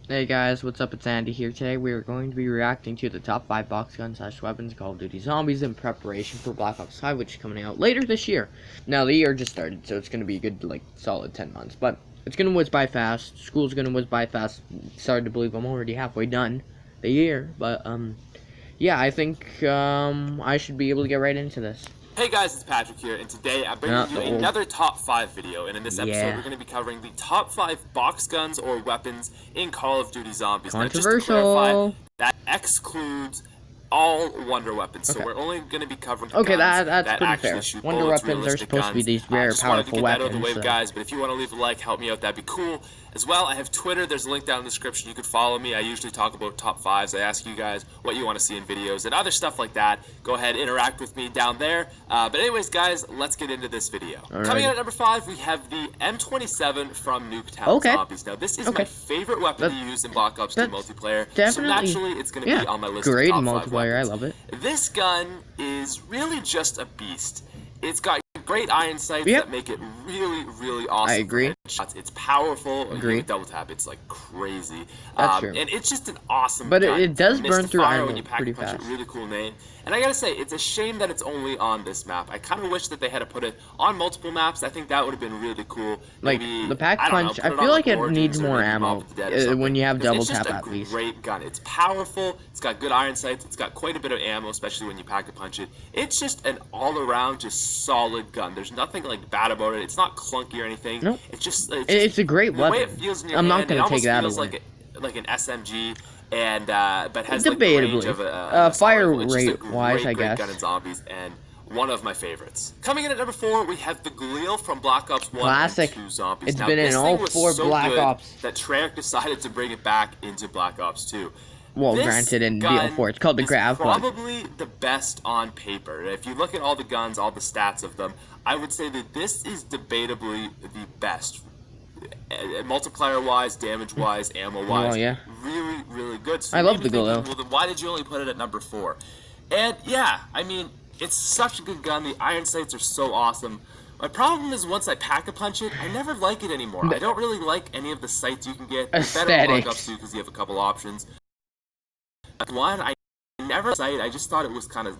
Hey guys, what's up? It's Andy here. Today we are going to be reacting to the top 5 box gun / weapons Call of Duty Zombies in preparation for Black Ops 5, which is coming out later this year. Now the year just started, so it's going to be a good, solid 10 months. But it's going to whiz by fast. School's going to whiz by fast. It's hard to believe I'm already halfway done the year. But, yeah, I think, I should be able to get right into this. Hey guys, it's Patrick here, and today I'm bringing you another top 5 video, and in this episode we're going to be covering the top 5 box guns or weapons in Call of Duty Zombies. Controversial. Now, just to clarify, that excludes all wonder weapons, so we're only going to be covering guns that's that pretty fair. Wonder weapons are supposed to be these rare, powerful weapons. Out of the way, guys, but if you want to leave a like, help me out, that'd be cool. As well, I have Twitter. There's a link down in the description. You can follow me. I usually talk about top 5s. I ask you guys what you want to see in videos and other stuff like that. Go ahead, interact with me down there. But anyways, guys, let's get into this video. Coming in at number 5, we have the M27 from Nuketown Zombies. Now, this is my favorite weapon to use in Black Ops 2 multiplayer. So naturally, it's going to be on my list of top 5 weapons. Great multiplayer. I love it. This gun is really just a beast. It's got great iron sights that make it really awesome. I agree. It's powerful. Agreed. Double tap. It's like crazy. That's true. And it's just an awesome but gun. It does burn through iron when you pack pretty punch fast. It. Really cool name. And I gotta say, it's a shame that it's only on this map. I kind of wish that they had to put it on multiple maps. I think that would have been really cool. Like, maybe, the pack punch, I feel like it needs more ammo when you have double tap at least. It's just a great gun. It's powerful. It's got good iron sights. It's got quite a bit of ammo, especially when you pack a punch it. It's just an all-around, just solid gun. There's nothing like bad about it. It's not clunky or anything. Nope. It's just it's a great weapon. The way it feels in your I'm hand, not gonna take that away. Like an SMG. And but has debatably like the range of fire rate wise, I guess. Gun in Zombies, and one of my favorites. Coming in at number 4, we have the Galil from Black Ops 1 Classic. and 2 Zombies. It's been in all 4 Black Ops. That Treyarch decided to bring it back into Black Ops 2. Well, granted, in BO4, it's called the Grav. Probably the best on paper. If you look at all the guns, all the stats of them, I would say that this is debatably the best. Multiplier-wise, damage-wise, ammo-wise, really good. So I love the Galil. Well, then why did you only put it at number 4? And yeah, I mean, it's such a good gun. The iron sights are so awesome. My problem is once I pack-a-punch it, I never like it anymore. I don't really like any of the sights you can get. It's better in Black Ops 2 because you have a couple options. One, I never sight. I just thought it was kind of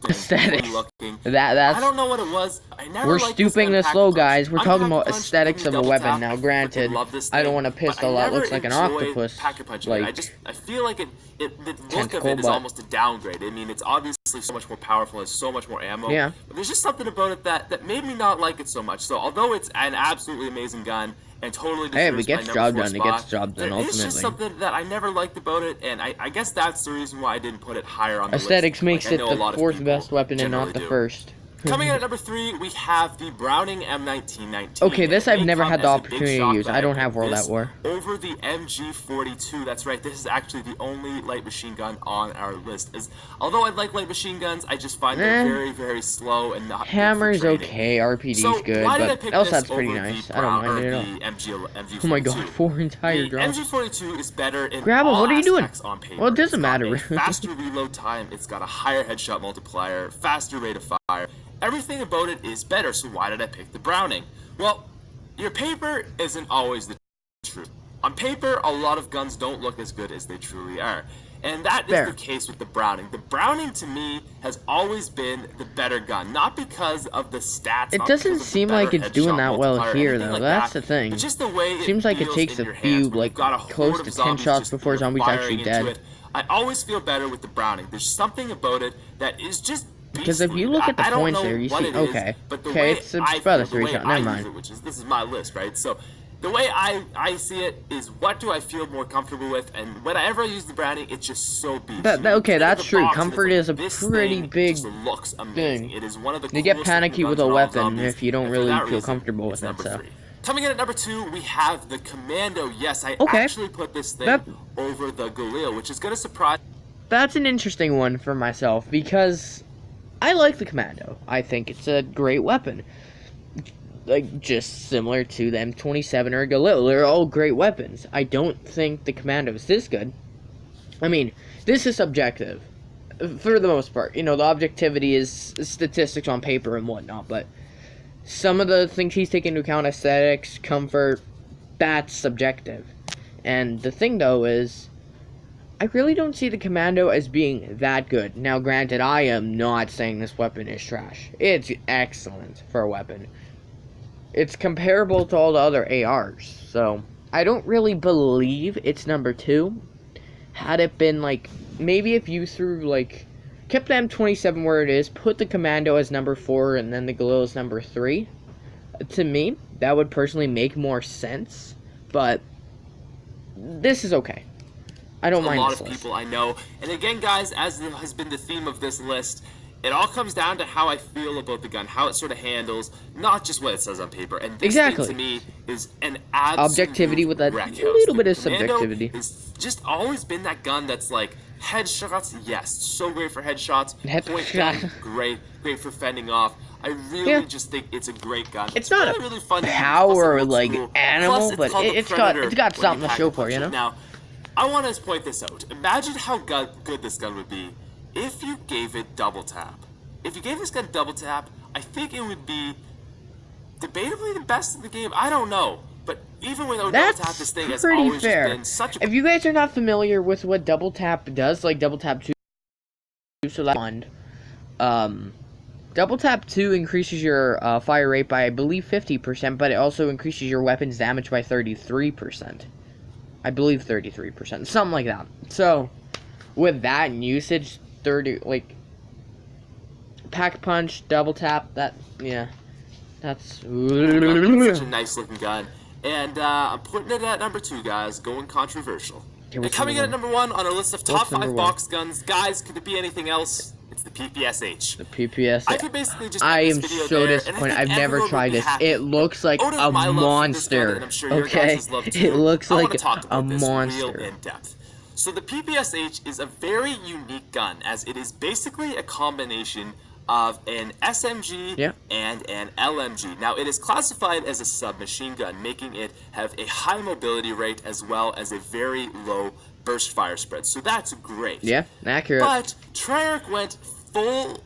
aesthetics. I don't know what it was. We're stooping this low, guys. We're talking about aesthetics of a weapon. Now, granted, I don't want a pistol that looks like an octopus. Like, I feel like the look of it is almost a downgrade. I mean, it's obviously so much more powerful. It's so much more ammo. Yeah. But there's just something about it that made me not like it so much. So although it's an absolutely amazing gun and totally deserves it gets job done. It gets job done ultimately. It's just something that I never liked about it, and I guess that's the reason why I didn't put it higher on the list. Aesthetics makes it the 4th best weapon and not the 1st. Coming in at number 3, we have the Browning M1919. Okay, this I've never had the opportunity to use. I don't have World at War. Over the MG42, that's right. This is actually the only light machine gun on our list. Although I like light machine guns, I just find them very slow and not. Hammer's okay, RPD's good, but LSAT's pretty nice. I don't mind it at all. Oh my god, 4 entire drops. MG42 is better in Grab him, what are you doing? On paper. Well, it doesn't matter. Faster reload time. It's got a higher headshot multiplier, faster rate of fire. Everything about it is better, so why did I pick the Browning? Well, your paper isn't always the truth. On paper, a lot of guns don't look as good as they truly are. And that is the case with the Browning. The Browning, to me, has always been the better gun. Not because of the stats. It doesn't seem like it's doing that well here, though. That's the thing. It's just the way it seems like it takes a few, close to 10 shots before Zombie's actually dead. I always feel better with the Browning. There's something about it that is just because if you look at the points there, you see, okay, it's about a 3-shot, never mind. This is my list, right? So the way I see it is, what do I feel more comfortable with? And whenever I use the Browning, it's just so beefy. Okay, that's true. Comfort is a pretty big thing. It is one of the you get panicky with a weapon if you don't really feel comfortable with it. So. Coming in at number 2, we have the Commando. Yes, I actually put this thing over the Galil, which is going to surprise. That's an interesting one for myself, because I like the Commando. I think it's a great weapon. Like, just similar to the M27 or Galil. They're all great weapons. I don't think the Commando is this good. I mean, this is subjective. For the most part. You know, the objectivity is statistics on paper and whatnot, but some of the things he's taking into account, aesthetics, comfort, that's subjective. And the thing, though, is I really don't see the Commando as being that good. Now, granted, I am not saying this weapon is trash. It's excellent for a weapon. It's comparable to all the other ARs, so I don't really believe it's number 2. Had it been, like, maybe if you threw, like, kept the M27 where it is, put the Commando as number 4, and then the Galil as number 3, to me, that would personally make more sense, but this is okay. I don't mind this list. A lot of people I know. And again, guys, as has been the theme of this list, it all comes down to how I feel about the gun, how it sort of handles, not just what it says on paper. And this thing, to me, is an absolute objectivity with a little bit of subjectivity. It's just always been that gun that's like, headshots, yes, so great for headshots. Point gun, great for fending off. I really just think it's a great gun. It's not a really fun power like cool. Animal, but it's got something to show for, you know? Now, I want to point this out. Imagine how good this gun would be if you gave it double tap. If you gave this gun double tap, I think it would be debatably the best in the game. I don't know. But even without double tap, this thing has always been such a... If you guys are not familiar with what double tap does, like double tap 2, so that's one. Double tap 2 increases your fire rate by, I believe, 50%, but it also increases your weapon's damage by 33%. I believe 33%, something like that. So, with that usage, 30, like, pack punch, double tap, that, yeah, that's... Such a nice looking gun. And I'm putting it at number 2, guys, going controversial. Okay, and coming in at number 1 on our list of top 5 box guns, guys, could it be anything else? It's the PPSH. The PPSH. I could basically just I am so disappointed. I've never tried this. It looks like a monster. Okay? It looks like a monster. So the PPSH is a very unique gun, as it is basically a combination of an SMG and an LMG. Now, it is classified as a submachine gun, making it have a high mobility rate as well as a very low burst fire spread. So that's great. Yeah, accurate. But Treyarch went full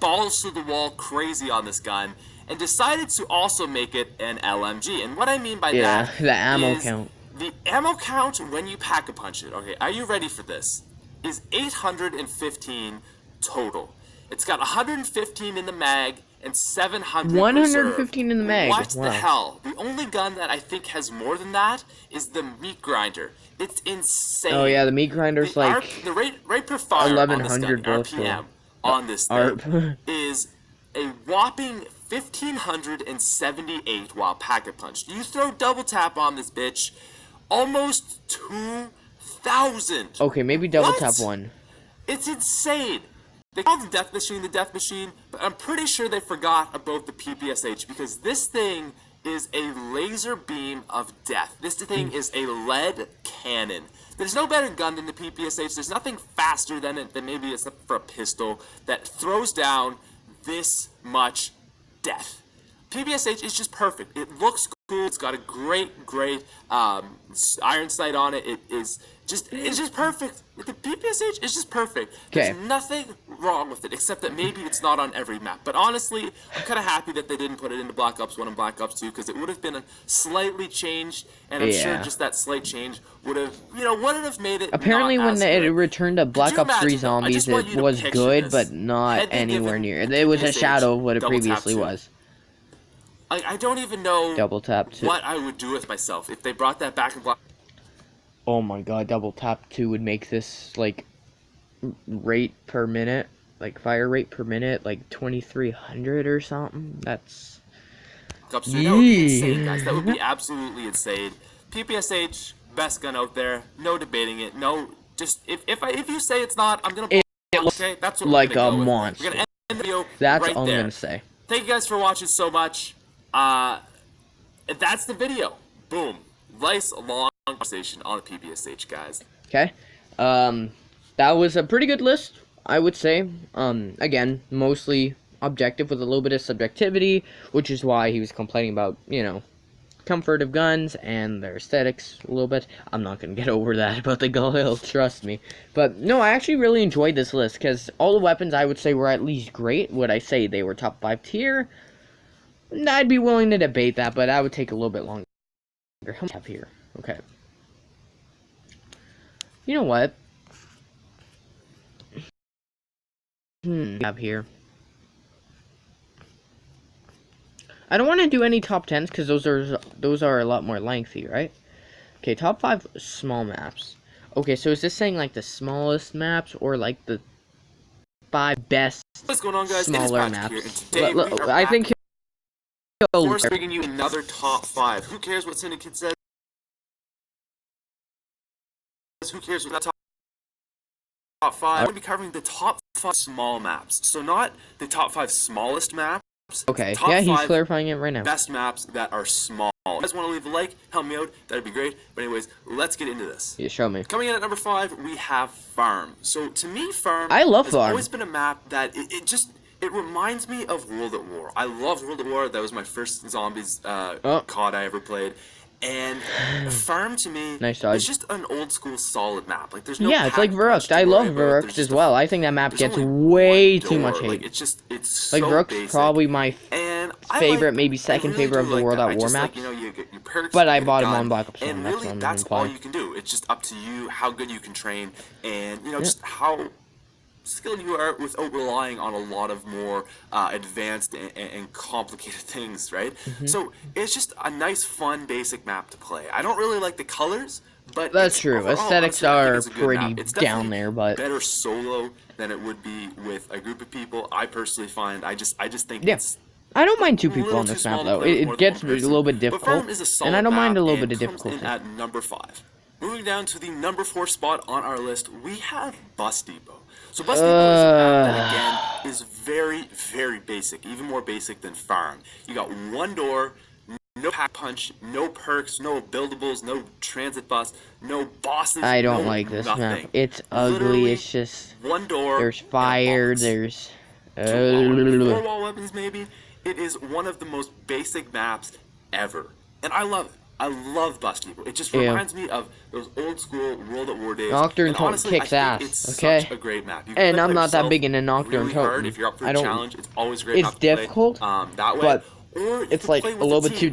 balls to the wall crazy on this gun and decided to also make it an LMG. And what I mean by that the ammo is count. The ammo count when you pack-a-punch it, okay, are you ready for this, is 815 total. It's got 115 in the mag and 700 115 in the mag. What the hell? The only gun that I think has more than that is the meat grinder. It's insane. Oh yeah, the meat grinder's the rate per fire 1100 on this gun, RPM on this thing is a whopping 1578 while pack-a-punch. You throw double tap on this bitch, almost 2,000. Okay, maybe double tap 1. It's insane. They call the death machine, but I'm pretty sure they forgot about the PPSH because this thing is a laser beam of death. This thing is a lead cannon. There's no better gun than the PPSH. There's nothing faster than it, than maybe it's for a pistol that throws down this much death. PPSH is just perfect. It looks cool. It's got a great iron sight on it. It's just perfect. The PPSH is just perfect. There's nothing wrong with it, except that maybe it's not on every map. But honestly, I'm kind of happy that they didn't put it into Black Ops 1 and Black Ops 2, because it would have been a slightly changed, and I'm sure just that slight change would have, wouldn't have made it. Apparently, when it returned to Black Ops 3 Zombies, it was good, but not anywhere near. It was a shadow of what it previously was. I don't even know double tap 2. What I would do with myself if they brought that back in Black. Oh my god, double tap 2 would make this, like, rate per minute, like, fire rate per minute, like, 2,300 or something. That's... That would be insane, guys. That would be absolutely insane. PPSH, best gun out there. No debating it. No, just, if you say it's not, I'm gonna... Okay, that's what like a monster. We're gonna end the video That's all I'm gonna say. Thank you guys for watching so much. That's the video. Boom. Nice, long conversation on the PPSH, guys. Okay. That was a pretty good list, I would say. Again, mostly objective with a little bit of subjectivity, which is why he was complaining about, comfort of guns and their aesthetics a little bit. I'm not going to get over that about the Galil, trust me. But, no, I actually really enjoyed this list, because all the weapons I would say were at least great. Would I say they were top 5 tier? I'd be willing to debate that, but that would take a little bit longer. How much do we have here? Okay. You know what? Have here. I don't want to do any top 10s because those are a lot more lengthy, right? Okay, top 5 small maps. Okay, so is this saying like the smallest maps or like the 5 best What's going on, guys? smaller Here, and maps? today we are I think he'll Of course, bringing you another top 5. Who cares what Syndicate says? Who cares what that top 5? I'm going to be covering the top 5 small maps. So not the top 5 smallest maps. Okay, top yeah, he's 5 clarifying it right now. Best maps that are small. If you guys want to leave a like, help me out, that'd be great. But anyways, let's get into this. Yeah, show me. Coming in at number 5, we have Farm. So to me, Farm I love has Farm. always been a map that it reminds me of World at War. I love World at War. That was my first Zombies COD I ever played. And Farm to me is just an old school solid map. Like there's no it's like Verrucht. I love Verrucht as well. I think that map gets way too much hate. Like it's like so Verrucht's probably my favorite, maybe second favorite of the World at War maps. Like, you get your perks, but I bought him on Black Ops 1. And really, that's all you can do. It's just up to you how good you can train, and just how skilled you are without relying on a lot of more advanced and complicated things, right? So it's just a nice, fun, basic map to play. I don't really like the colors, but that's true. Overall, aesthetics honestly, are pretty down there, but better solo than it would be with a group of people. I personally find I just think it's. I don't mind 2 people on this map though. It gets a little bit difficult, and I don't mind a little bit of difficulty. At number 5. Moving down to the number 4 spot on our list, we have Bus Depot. So Bus Depot is a map that, again, is very, very basic, even more basic than Farm. You got one door, no pack punch, no perks, no buildables, no transit bus, no bosses. I don't like this map. It's ugly. It's just one door. There's fire. There's 4 wall weapons, maybe. It is one of the most basic maps ever, and I love it. I love Bus Depot. It just reminds me of those old school World at War days. Nocturne Tone kicks ass. It's okay. Such a great map. And I'm not that big into Nocturne Tone. If you're up for a challenge, it's always great. It's difficult, that way. But or it's like a little bit too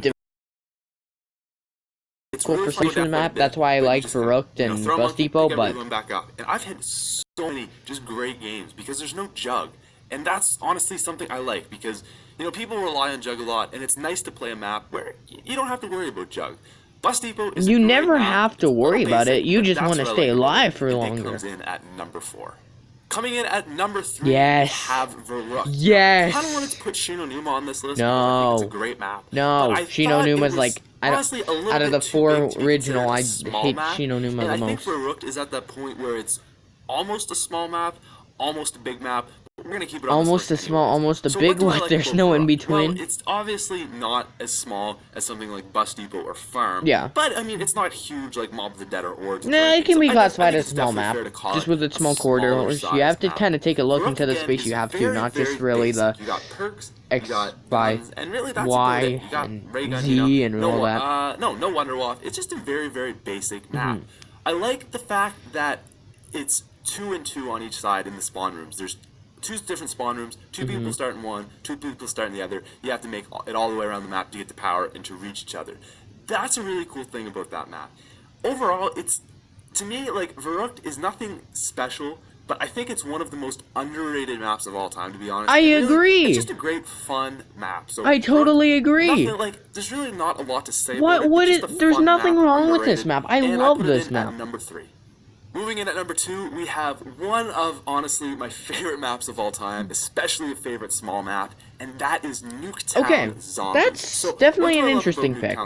difficult for Station map. That's why I like Verrucht and Bus Depot. But back up. And I've had so many just great games because there's no jug, and that's honestly something I like because. People rely on Jug a lot, and it's nice to play a map where you don't have to worry about Jug. Bus Depot is you never have to worry about it. You just want to stay alive for longer. It comes in at number 4. Coming in at number 3, yes. we have Verrucht. Yes. I kind of wanted to put Shino Numa on this list. No. I think it's a great map. No, Shino Numa's like honestly, out of the 4 original, I hate Shino Numa the most. I think Verrucht is at that point where it's almost a small map, almost a big map. We're gonna keep it on almost a small, almost a big one. There's no in between. Well, it's obviously not as small as something like Bus Depot or Farm. Yeah. But I mean, it's not huge like Mob of the Dead or Origins. Nah, it can be classified as a small map, just with its small corridors. You have to kind of take a look into the space you have to, not just really the X, Y, and really that's Y, and Z, and all that. No Wonderwall. It's just a very, very basic map. I like the fact that it's 2 and 2 on each side in the spawn rooms. There's 2 different spawn rooms, 2 people start in one, 2 people start in the other. You have to make it all the way around the map to get the power and to reach each other. That's a really cool thing about that map. Overall, it's, to me, like, Verrucht is nothing special, but I think it's one of the most underrated maps of all time, to be honest. I agree. It's just a great, fun map. So I totally agree. There's really not a lot to say about it. There's nothing wrong with this map. I love this map. Number 3. Moving in at number 2, we have one of, honestly, my favorite maps of all time, especially a favorite small map, and that is Nuketown Zombies. That's definitely an interesting pick.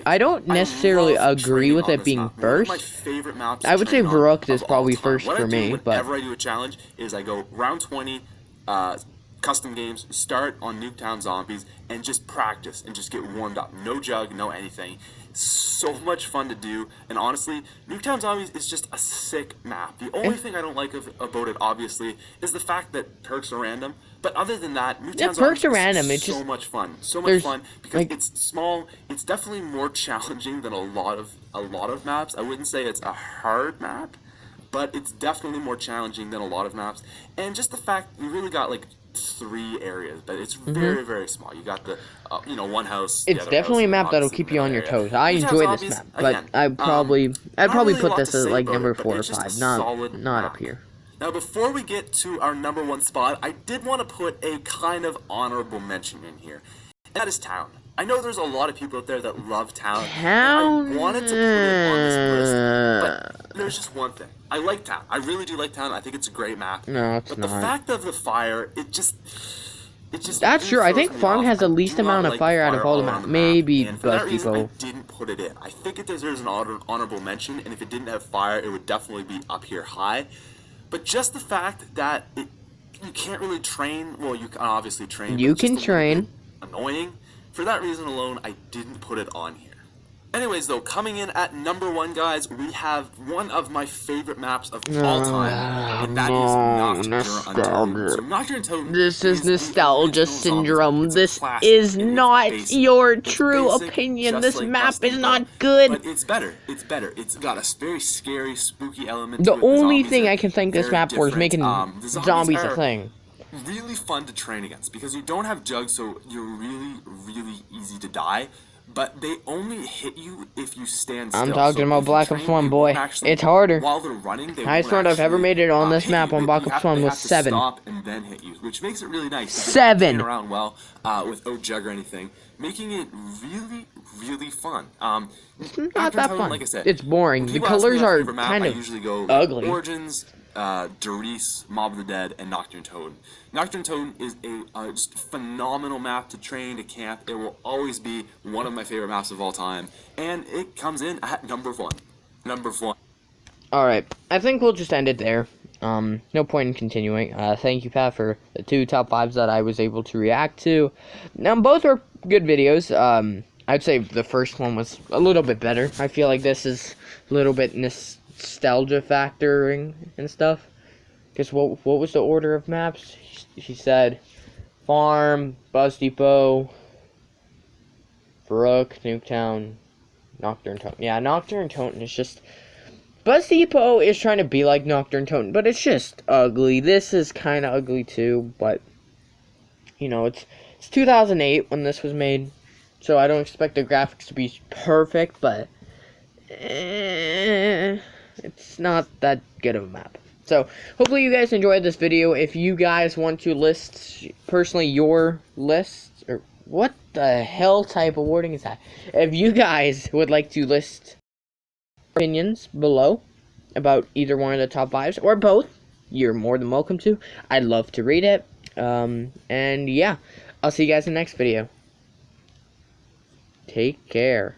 I don't necessarily agree with it being first. I would say Verrucht is probably first for me, but whenever I do a challenge is I go round 20, custom games, start on Nuketown Zombies, and just practice and just get warmed up. No jug, no anything. So much fun to do, and honestly, Nuketown Zombies is just a sick map. The only thing I don't like about it, obviously, is the fact that perks are random. But other than that, Nuketown Zombies is so much fun. So much fun because it's small. It's definitely more challenging than a lot of maps. I wouldn't say it's a hard map, but it's definitely more challenging than a lot of maps. And just the fact you really got like 3 areas, but it's very, very small. You got the, you know, one house. It's definitely a map that'll keep you on your toes. I enjoy this map, but I'd probably put this at like number 4 or 5, not up here. Now, before we get to our number 1 spot, I did want to put a kind of honorable mention in here. And that is Town. I know there's a lot of people out there that love Town. Town? I wanted to put it on this list, but there's just one thing. I like Town. I really do like Town. I think it's a great map. No, it's not. But the fact of the fire, it just That's true. I think Farm has the least amount of fire out of all the maps. Maybe Buzz Depot. I didn't put it in. I think it deserves an honorable mention, and if it didn't have fire, it would definitely be up here high. But just the fact that you can't really train. Well, you can obviously train. You can train. Annoying. For that reason alone, I didn't put it on here. Anyways, though, coming in at number 1, guys, we have one of my favorite maps of all time, and that is Nocturne Untold. This is nostalgia syndrome. This is not your true opinion. This map is not good. But it's better. It's better. It's got a very scary, spooky element. The only thing I can thank this map for is making zombies a thing. Really fun to train against because you don't have jugs, so you're really, really easy to die. But they only hit you if you stand still. I'm talking about Black Ops 1, boy. It's harder. While they're running, highest round I've ever made it on this map on Black Ops 1 was 7. Stop and then hit you, which makes it really nice. 7. Around well with no jug or anything, making it really, really fun. It's not that fun. Like I said, it's boring. The colors are kind of ugly. Origins, Doris, Mob of the Dead, and Nocturne Toad. Nocturne Toad is a just phenomenal map to train, to camp. It will always be one of my favorite maps of all time, and it comes in at number 1. Number 1. Alright, I think we'll just end it there. No point in continuing. Thank you, Pat, for the 2 top 5s that I was able to react to. Now, both are good videos. I'd say the first one was a little bit better. I feel like this is a little bit nostalgia factoring and stuff. Because what was the order of maps? She said Farm, Buzz Depot, Brook, Nuketown, Nocturne Toad. Yeah, Nocturne Toad is just... Buzz Depot is trying to be like Nocturne Toad, but it's just ugly. This is kind of ugly too, but... You know, it's 2008 when this was made, so I don't expect the graphics to be perfect, but... it's not that good of a map. So, hopefully you guys enjoyed this video. If you guys want to list, personally, your lists, or what the hell type of wording is that? If you guys would like to list opinions below about either one of the top 5s, or both, you're more than welcome to. I'd love to read it. And yeah, I'll see you guys in the next video. Take care.